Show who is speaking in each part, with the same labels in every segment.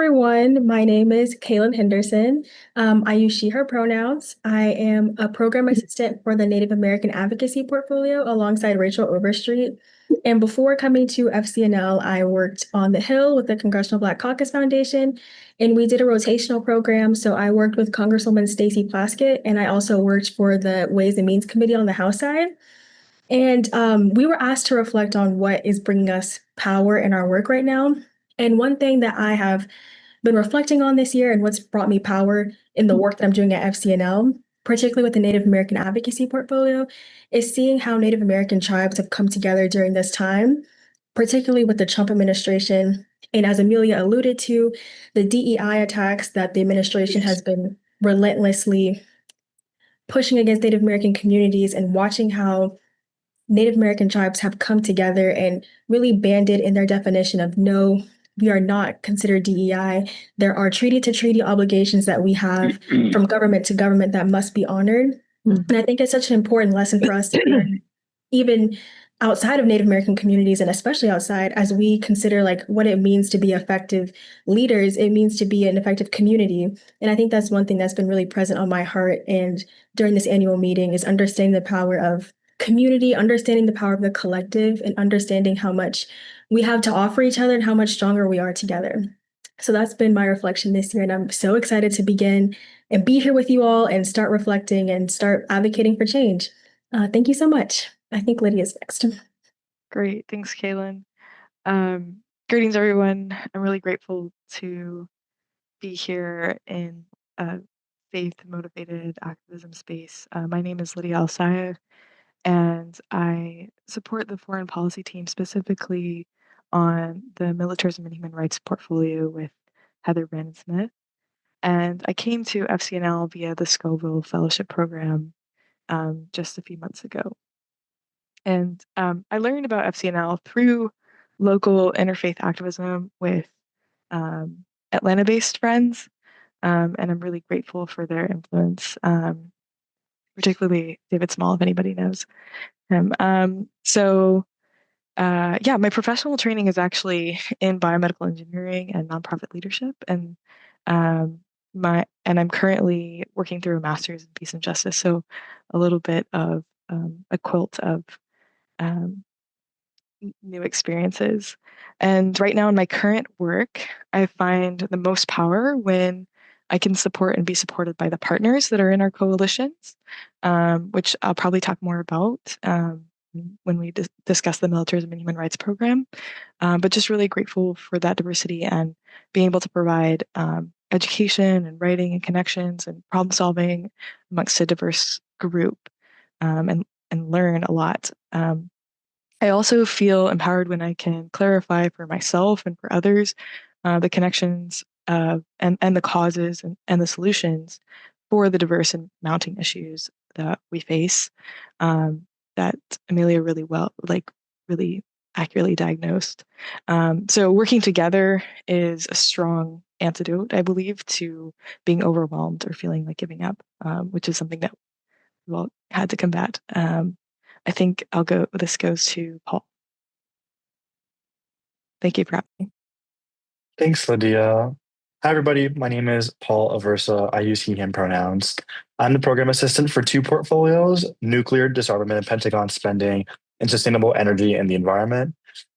Speaker 1: everyone. My name is Kaylin Henderson. I use she, her pronouns. I am a program assistant for the Native American Advocacy portfolio alongside Rachel Overstreet. And before coming to FCNL, I worked on the Hill with the Congressional Black Caucus Foundation, and we did a rotational program. So I worked with Congresswoman Stacey Plaskett, and I also worked for the Ways and Means Committee on the House side. And we were asked to reflect on what is bringing us power in our work right now. And one thing that I have been reflecting on this year and what's brought me power in the work that I'm doing at FCNL, particularly with the Native American Advocacy portfolio, is seeing how Native American tribes have come together during this time, particularly with the Trump administration. And as Amelia alluded to, the DEI attacks that the administration has been relentlessly pushing against Native American communities and watching how Native American tribes have come together and really banded in their definition of no, we are not considered DEI. There are treaty to treaty obligations that we have from government to government that must be honored. And I think it's such an important lesson for us to learn, even outside of Native American communities and especially outside, as we consider like what it means to be effective leaders, it means to be an effective community. And I think that's one thing that's been really present on my heart. And during this annual meeting is understanding the power of community, understanding the power of the collective, and understanding how much we have to offer each other and how much stronger we are together. So that's been my reflection this year. And I'm so excited to begin and be here with you all and start reflecting and start advocating for change. Thank you so much. I think Lydia's next.
Speaker 2: Great. Thanks, Kaylin. Greetings, everyone. I'm really grateful to be here in a faith-motivated activism space. My name is Lydia Alsaya, and I support the foreign policy team, specifically on the militarism and human rights portfolio with Heather Brandon Smith. And I came to FCNL via the Scoville Fellowship Program just a few months ago. And I learned about FCNL through local interfaith activism with Atlanta-based friends, and I'm really grateful for their influence, particularly David Small, if anybody knows him. Yeah, my professional training is actually in biomedical engineering and nonprofit leadership, and I'm currently working through a master's in peace and justice. So a little bit of a quilt of um, new experiences. And right now in my current work, I find the most power when I can support and be supported by the partners that are in our coalitions, which I'll probably talk more about when we discuss the militarism and human rights program. But just really grateful for that diversity and being able to provide education and writing and connections and problem solving amongst a diverse group, and learn a lot. I also feel empowered when I can clarify for myself and for others the connections and the causes and the solutions for the diverse and mounting issues that we face, that Amelia really accurately diagnosed. So working together is a strong antidote, I believe, to being overwhelmed or feeling like giving up, which is something that we all had to combat. I think this goes to Paul. Thank you for having me.
Speaker 3: Thanks, Lydia. Hi, everybody. My name is Paul Aversa. I use he, him pronouns. I'm the program assistant for two portfolios, nuclear disarmament and Pentagon spending, and sustainable energy and the environment.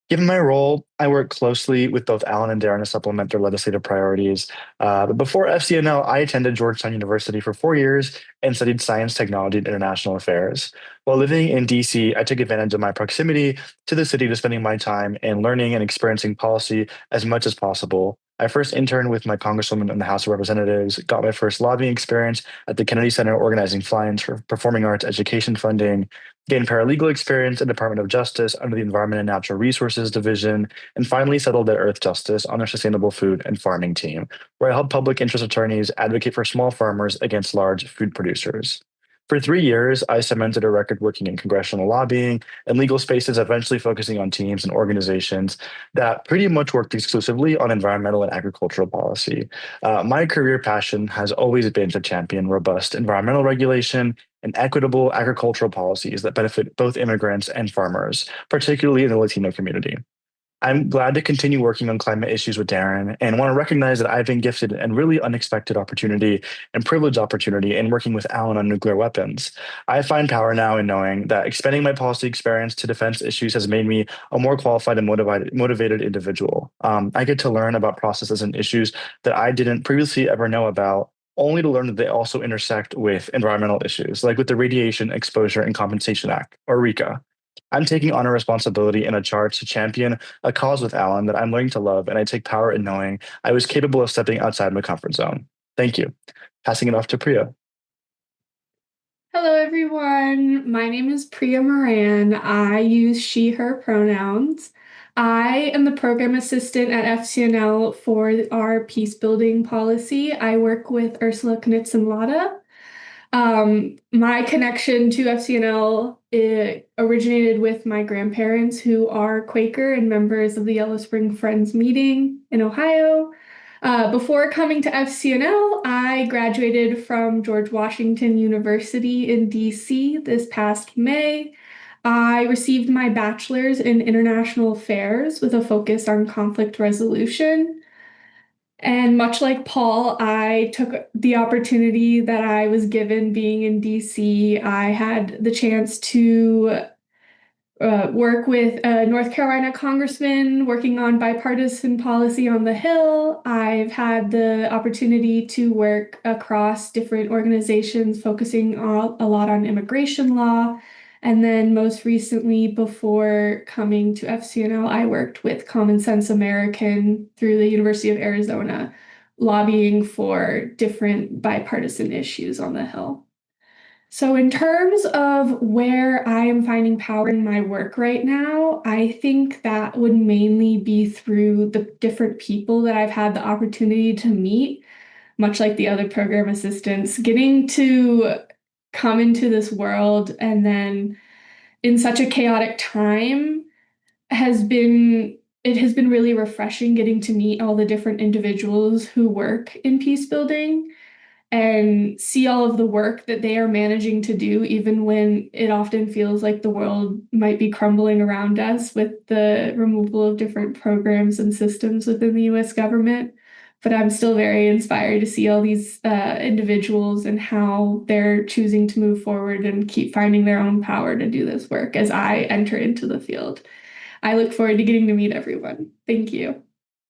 Speaker 3: Given my role, I work closely with both Alan and Darren to supplement their legislative priorities. But before FCNL, I attended Georgetown University for 4 years and studied science, technology, and international affairs. While living in DC, I took advantage of my proximity to the city to spending my time in learning and experiencing policy as much as possible. I first interned with my congresswoman in the House of Representatives, got my first lobbying experience at the Kennedy Center organizing fly-ins for performing arts education funding, gained paralegal experience in Department of Justice under the Environment and Natural Resources Division, and finally settled at Earth Justice on their sustainable food and farming team, where I help public interest attorneys advocate for small farmers against large food producers. For 3 years, I cemented a record working in congressional lobbying and legal spaces, eventually focusing on teams and organizations that pretty much worked exclusively on environmental and agricultural policy. My career passion has always been to champion robust environmental regulation and equitable agricultural policies that benefit both immigrants and farmers, particularly in the Latino community. I'm glad to continue working on climate issues with Darren and want to recognize that I've been gifted and really unexpected opportunity and privileged opportunity in working with Alan on nuclear weapons. I find power now in knowing that expanding my policy experience to defense issues has made me a more qualified and motivated individual. I get to learn about processes and issues that I didn't previously ever know about, only to learn that they also intersect with environmental issues, like with the Radiation Exposure and Compensation Act, or RECA. I'm taking on a responsibility and a charge to champion a cause with Alan that I'm learning to love, and I take power in knowing I was capable of stepping outside my comfort zone. Thank you. Passing it off to Priya.
Speaker 4: Hello, everyone. My name is Priya Moran. I use she, her pronouns. I am the program assistant at FCNL for our peace building policy. I work with Ursula Knitson-Lada. My connection to FCNL originated with my grandparents, who are Quaker and members of the Yellow Spring Friends meeting in Ohio. Before coming to FCNL, I graduated from George Washington University in DC this past May. I received my bachelor's in international affairs with a focus on conflict resolution. And much like Paul, I took the opportunity that I was given being in DC. I had the chance to work with a North Carolina congressman working on bipartisan policy on the Hill. I've had the opportunity to work across different organizations focusing a lot on immigration law. And then most recently, before coming to FCNL, I worked with Common Sense American through the University of Arizona, lobbying for different bipartisan issues on the Hill. So in terms of where I am finding power in my work right now, I think that would mainly be through the different people that I've had the opportunity to meet, much like the other program assistants, getting to come into this world and then in such a chaotic time it has been really refreshing getting to meet all the different individuals who work in peace building and see all of the work that they are managing to do, even when it often feels like the world might be crumbling around us with the removal of different programs and systems within the US government. But I'm still very inspired to see all these individuals and how they're choosing to move forward and keep finding their own power to do this work as I enter into the field. I look forward to getting to meet everyone. Thank you.